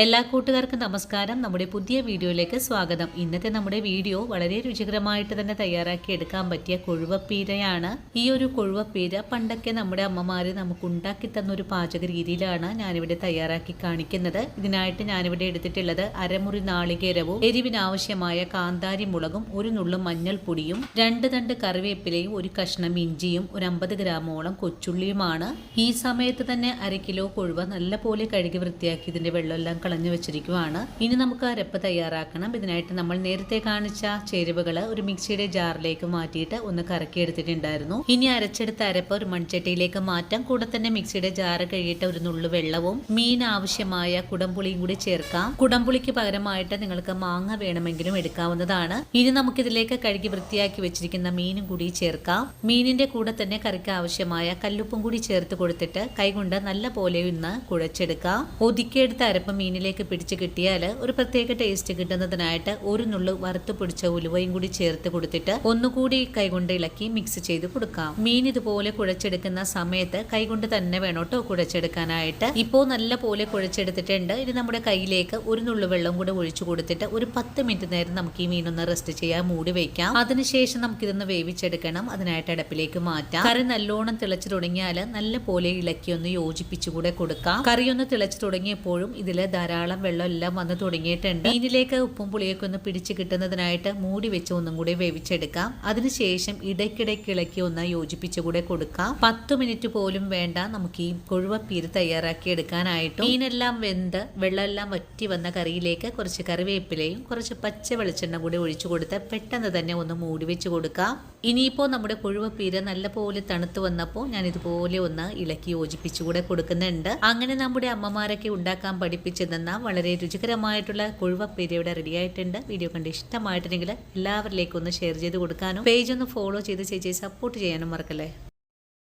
എല്ലാ കൂട്ടുകാർക്കും നമസ്കാരം. നമ്മുടെ പുതിയ വീഡിയോയിലേക്ക് സ്വാഗതം. ഇന്നത്തെ നമ്മുടെ വീഡിയോ വളരെ രുചികരമായിട്ട് തന്നെ തയ്യാറാക്കി എടുക്കാൻ പറ്റിയ കൊഴുവപ്പീരയാണ്. ഈ ഒരു കൊഴുവപ്പീര പണ്ടൊക്കെ നമ്മുടെ അമ്മമാര് നമുക്ക് ഉണ്ടാക്കി തന്നൊരു പാചക രീതിയിലാണ് ഞാനിവിടെ തയ്യാറാക്കി കാണിക്കുന്നത്. ഇതിനായിട്ട് ഞാനിവിടെ എടുത്തിട്ടുള്ളത് അരമുറി നാളികേരവും എരിവിനാവശ്യമായ കാന്താരി മുളകും ഒരു നുള്ളും മഞ്ഞൾപ്പൊടിയും 2 തണ്ട് കറിവേപ്പിലയും ഒരു കഷ്ണം ഇഞ്ചിയും ഒരു 50 ഗ്രാമോളം കൊച്ചുള്ളിയുമാണ്. ഈ സമയത്ത് തന്നെ 1 കിലോ കൊഴുവ നല്ലപോലെ കഴുകി വൃത്തിയാക്കി ഇതിന്റെ വെള്ളമെല്ലാം കളഞ്ഞു വെച്ചിരിക്കുവാണ്. ഇനി നമുക്ക് അരപ്പ് തയ്യാറാക്കണം. ഇതിനായിട്ട് നമ്മൾ നേരത്തെ കാണിച്ച ചേരുവകൾ ഒരു മിക്സിയുടെ ജാറിലേക്ക് മാറ്റിയിട്ട് ഒന്ന് കറക്കി എടുത്തിട്ടുണ്ടായിരുന്നു. ഇനി അരച്ചെടുത്ത അരപ്പ് ഒരു മൺചട്ടിയിലേക്ക് മാറ്റാം. കൂടെ തന്നെ മിക്സിയുടെ ജാറ് കഴുകിയിട്ട് ഒരു നുള്ളു വെള്ളവും മീൻ ആവശ്യമായ കുടംപുളിയും കൂടി ചേർക്കാം. കുടംപുളിക്ക് പകരമായിട്ട് നിങ്ങൾക്ക് മാങ്ങ വേണമെങ്കിലും എടുക്കാവുന്നതാണ്. ഇനി നമുക്കിതിലേക്ക് കഴുകി വൃത്തിയാക്കി വെച്ചിരിക്കുന്ന മീനും കൂടി ചേർക്കാം. മീനിന്റെ കൂടെ തന്നെ കറിക്ക് ആവശ്യമായ കല്ലുപ്പും കൂടി ചേർത്ത് കൊടുത്തിട്ട് കൈകൊണ്ട് നല്ല പോലെ ഒന്ന് കുഴച്ചെടുക്കാം. ഒതുക്കിയെടുത്ത അരപ്പ് മീനിലേക്ക് പിടിച്ച് കിട്ടിയാൽ ഒരു പ്രത്യേക ടേസ്റ്റ് കിട്ടുന്നതിനായിട്ട് ഒരു നുള്ളു വറുത്ത് പൊടിച്ച ഉലുവയും കൂടി ചേർത്ത് കൊടുത്തിട്ട് ഒന്നുകൂടി കൈകൊണ്ട് ഇളക്കി മിക്സ് ചെയ്ത് കൊടുക്കാം. മീൻ ഇതുപോലെ കുഴച്ചെടുക്കുന്ന സമയത്ത് കൈകൊണ്ട് തന്നെ വേണം കേട്ടോ കുഴച്ചെടുക്കാനായിട്ട്. ഇപ്പോൾ നല്ല പോലെ കുഴച്ചെടുത്തിട്ടുണ്ട്. ഇനി നമ്മുടെ കയ്യിലേക്ക് ഒരു നുള്ളു വെള്ളം കൂടെ ഒഴിച്ചു കൊടുത്തിട്ട് ഒരു 10 മിനിറ്റ് നേരം നമുക്ക് ഈ മീനൊന്ന് റെസ്റ്റ് ചെയ്യാൻ മൂടി വെക്കാം. അതിനുശേഷം നമുക്കിതൊന്ന് വേവിച്ചെടുക്കണം. അതിനായിട്ട് അടുപ്പിലേക്ക് മാറ്റാം. കറി നല്ലോണം തിളച്ചു തുടങ്ങിയാൽ നല്ല പോലെ ഇളക്കി ഒന്ന് യോജിപ്പിച്ചുകൂടെ കൊടുക്കാം. കറി ഒന്ന് തിളച്ചു തുടങ്ങിയപ്പോഴും ഇതിൽ ധാരാളം വെള്ളം എല്ലാം വന്ന് തുടങ്ങിയിട്ടുണ്ട്. മീനിലേക്ക് ഉപ്പും പുളിയൊക്കെ ഒന്ന് പിടിച്ച് കിട്ടുന്നതിനായിട്ട് മൂടി വെച്ച് ഒന്നും കൂടി വേവിച്ചെടുക്കാം. അതിനുശേഷം ഇടയ്ക്കിടയ്ക്ക് ഇളക്കി ഒന്ന് യോജിപ്പിച്ചുകൂടെ കൊടുക്കാം. 10 മിനിറ്റ് പോലും വേണ്ട നമുക്ക് ഈ കൊഴുവപ്പീര തയ്യാറാക്കി എടുക്കാനായിട്ട്. മീനെല്ലാം വെന്ത് വെള്ളമെല്ലാം വറ്റി വന്ന കറിയിലേക്ക് കുറച്ച് കറിവേപ്പിലയും കുറച്ച് പച്ച വെളിച്ചെണ്ണ കൂടി ഒഴിച്ചു കൊടുത്ത് പെട്ടെന്ന് തന്നെ ഒന്ന് മൂടി വെച്ച് കൊടുക്കാം. ഇനിയിപ്പോൾ നമ്മുടെ കൊഴുവപ്പീര നല്ലപോലെ തണുത്ത് വന്നപ്പോൾ ഞാൻ ഇതുപോലെ ഒന്ന് ഇളക്കി യോജിപ്പിച്ചുകൂടെ കൊടുക്കുന്നുണ്ട്. അങ്ങനെ നമ്മുടെ അമ്മമാരൊക്കെ ഉണ്ടാക്കാൻ പഠിപ്പിച്ചതെന്ന വളരെ രുചികരമായിട്ടുള്ള കൊഴുവപ്പീര ഇവിടെ റെഡി ആയിട്ടുണ്ട്. വീഡിയോ കണ്ട് ഇഷ്ടമായിട്ടുണ്ടെങ്കിൽ എല്ലാവരിലേക്കും ഒന്ന് ഷെയർ ചെയ്ത് കൊടുക്കാനും പേജ് ഒന്ന് ഫോളോ ചെയ്ത് ചേച്ചിയെ സപ്പോർട്ട് ചെയ്യാനും മറക്കല്ലേ.